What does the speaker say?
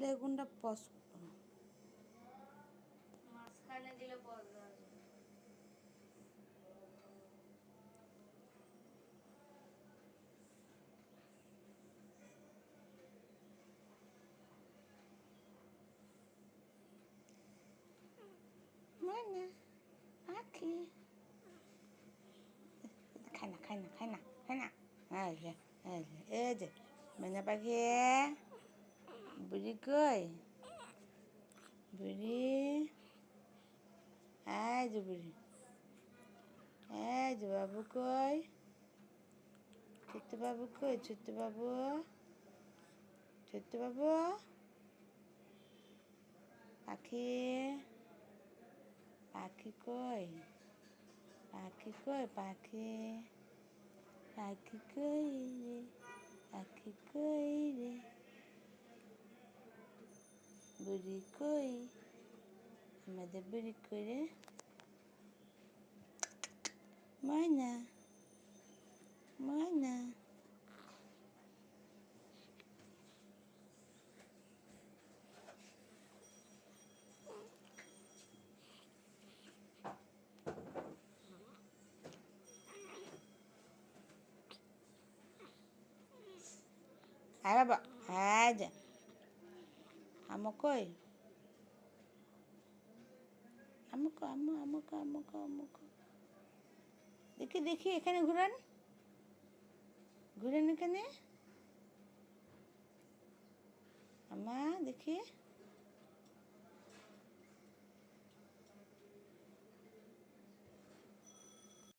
লেগুনটা পস মাঝখানে দিলে পর্দা আসবে। মানে পাখি খায় না খায় না খায় না খায় না এই যে মানে পাখি বুড়ি কই বুড়ি এই যে বুড়ি এই যে বাবু কই ছোট্ট বাবু কই ছোট্ট বাবু পাখি পাখি কই পাখি কই পাখি পাখি কই রে পাখি কই রে বুড়ি কই আমাদের বুড়ি কই রে ময়না ময়না আয় বাবা হ্যাঁ যা আমু কই আমুক দেখি দেখি এখানে ঘুরান ঘুরেন এখানে আমা দেখি